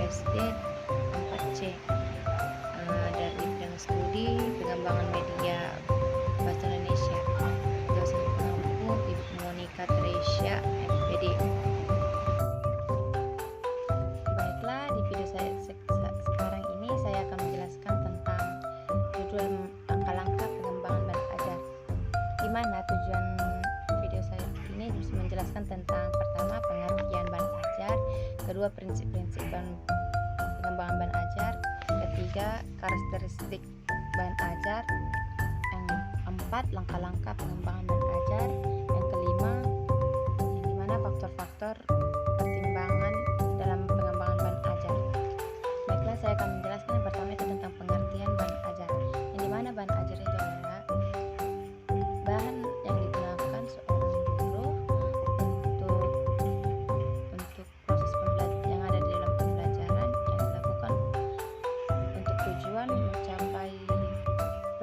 SD 4C, dari bidang studi pengembangan media bahasa Indonesia. Dosen pengampu Ibu Monica Tresya, MPD. Baiklah, di video saya sekarang ini saya akan menjelaskan tentang judul langkah-langkah pengembangan ban ajar. Di mana tujuan video saya ini menjelaskan tentang pertama pengertian ban ajar, kedua prinsip-prinsip pengembangan ban ajar, ketiga karakteristik ban ajar, yang keempat langkah-langkah pengembangan ban ajar, yang kelima yang dimana faktor-faktor pertimbangan dalam pengembangan ban ajar. Baiklah, saya akan menjelaskan yang pertama itu tentang pengertian ban ajar, yang dimana ban ajar itu adalah bahan yang digunakan seorang guru untuk proses yang ada di dalam pembelajaran yang dilakukan untuk tujuan mencapai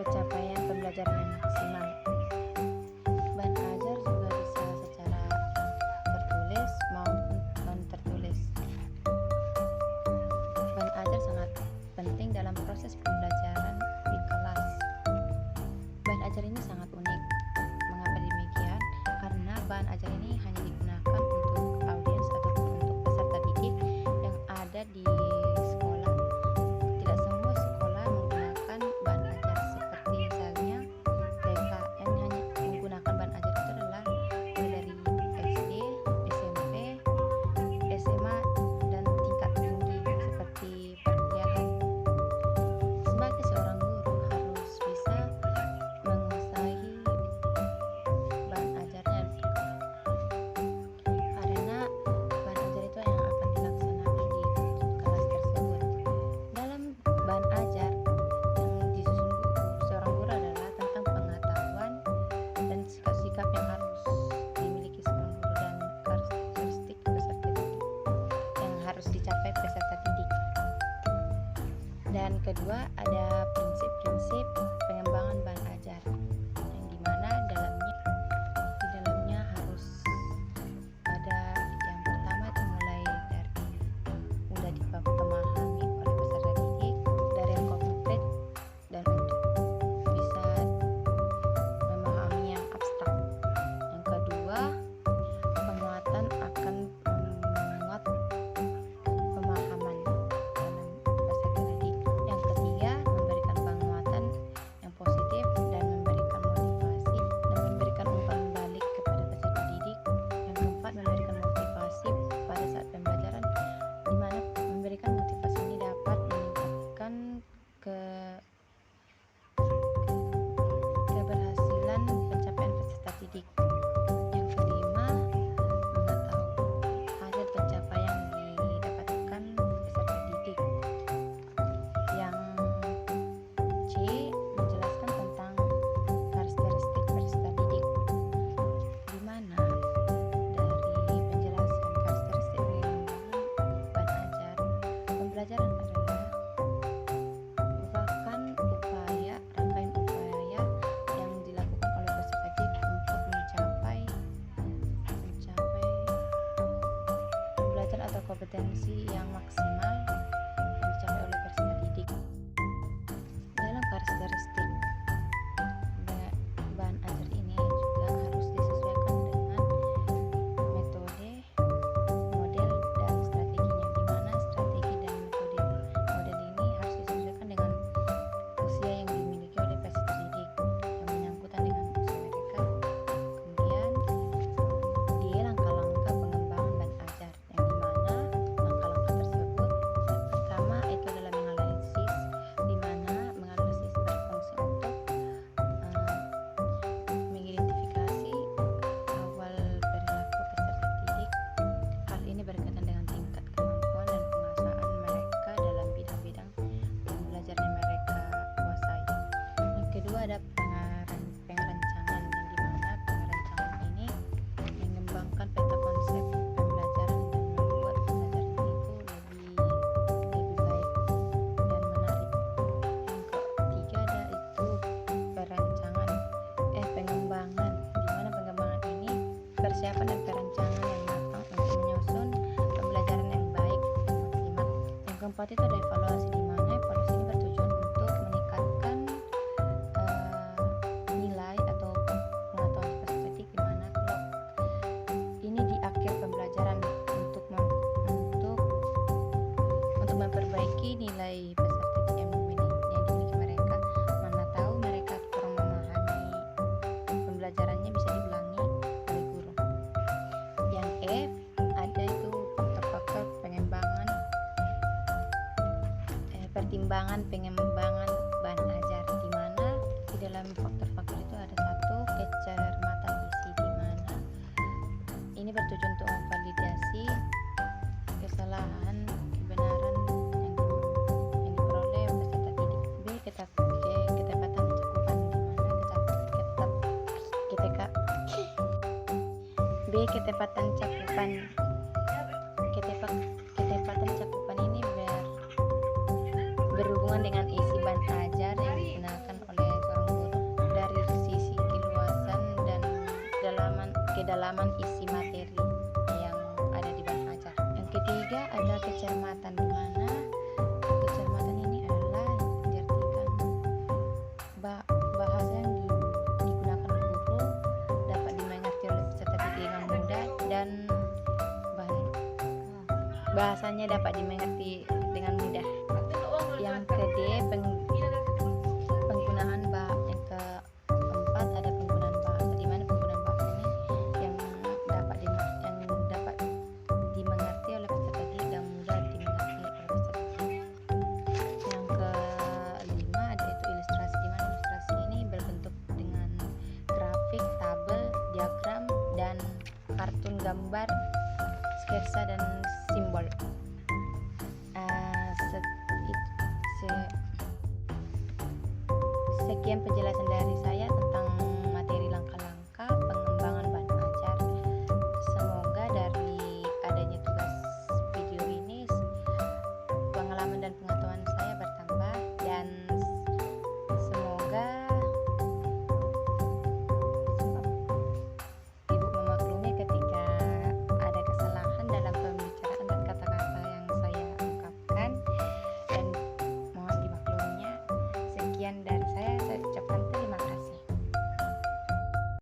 pencapaian pembelajaran yang maksimal. Ban ajar juga bisa secara tertulis maupun non tertulis. Ban ajar sangat penting dalam proses pembelajaran di kelas. Ban ajar ini sangat unik. Mengapa demikian? Karena bahan ajar ini hanya digunakan untuk audiens ataupun untuk peserta didik yang ada di sekolah. Tidak semua sekolah menggunakan bahan ajar, seperti misalnya TK yang hanya menggunakan bahan ajar itu adalah mulai dari SD, SMP, SMA, dan tingkat tinggi seperti perkuliahan. Sebagai seorang guru harus bisa menguasai bahan ajarnya, karena bahan ajar itu yang akan dilaksanakan di kelas tersebut. Dalam bahan ajar yang disusun seorang guru adalah tentang pengetahuan dan sikap-sikap yang harus dimiliki seorang guru dan karakteristik peserta didik yang harus dicapai peserta didik. Dan kedua ada prinsip-prinsip pengembangan bahan ajar, yang dimana di dalamnya harus ada yang pertama itu mulai dari mudah dipahami oleh peserta didik, dari yang konkret dan untuk bisa memahami yang abstrak. Yang kedua, penguatan akan memuat pemahaman dalam peserta didik. Yang ketiga, memberikan penguatan yang positif dan memberikan motivasi dan memberikan umpan balik kepada peserta didik. Yang keempat, memberikan motivasi pada saat pembelajaran, di mana memberikan motivasi ini dapat meningkatkan keberhasilan pencapaian peserta didik. Yang kelima, mengetahui hasil pencapaian didapatkan peserta didik. Yang C, menjelaskan tentang karakteristik peserta didik, di mana dari penjelasan karakteristik pengembangan ban ajar, pembelajaran adalah merupakan rangkaian upaya yang dilakukan oleh peserta didik untuk mencapai pembelajaran atau kompetensi yang maksimal yang dicapai oleh peserta didik. Dalam karakteristik bahan ajar ini juga harus disesuaikan dengan metode, model, dan strateginya, di mana strategi dan model ini harus disesuaikan dengan usia yang dimiliki oleh peserta didik yang menyangkutan dengan usia mereka. Kemudian di langkah-langkah pengembangan ban ajar, yang dimana langkah-langkah tersebut yang pertama itu adalah menganalisis, di mana menganalisis berfungsi untuk mengidentifikasi awal perilaku peserta didik. Hal ini berkaitan dengan tingkat kemampuan dan penguasaan mereka dalam bidang-bidang pembelajaran yang mereka kuasai. Yang kedua ada pengerencangan, yang dimana pengerencangan ini mengembangkan peta konsep pembelajaran dan membuat pembelajaran itu lebih baik dan menarik. Yang ketiga ada itu pengembangan, di mana pengembangan ini persiapan dan perencanaan yang matang untuk menyusun pembelajaran yang baik dan maksimal. Yang keempat itu ada evaluasi, di mana evaluasi ini bertujuan untuk meningkatkan nilai atau pengetahuan peserta didik, di mana kalau ini di akhir pembelajaran untuk memperbaiki nilai peserta didik yang dimiliki mereka. Mana tahu mereka kurang memahami pembelajarannya, bisa diulangi oleh guru. Yang F ada itu faktor-faktor pertimbangan pengembangan bahan ajar, di mana di dalam faktor-faktor itu ada satu, kecermatan isi, di mana ini bertujuan untuk memvalidasi kesalahan kebenaran yang diperoleh peserta didik. B, ketepatan cakupan, di mana ketepatan cakupan ini berhubungan dengan isi bahan ajar yang digunakan oleh seorang guru dari sisi keluasan dan kedalaman isi materi yang ada di bahan ajar. Yang ketiga ada kecermatan, di mana kecermatan ini adalah diartikan bahasa yang digunakan guru dapat dimengerti oleh peserta didik dengan mudah dan bahasanya dapat dimengerti dengan mudah. Yang kedua penggunaan bahasa. Yang keempat ada penggunaan bahasa, di mana penggunaan bahasa ini yang dapat dimengerti oleh peserta didik dan mudah dimengerti oleh peserta didik. Yang kelima ada itu ilustrasi, di mana ilustrasi ini berbentuk dengan grafik, tabel, diagram, dan kartun gambar, sketsa, dan simbol. Sekian penjelasan dari saya.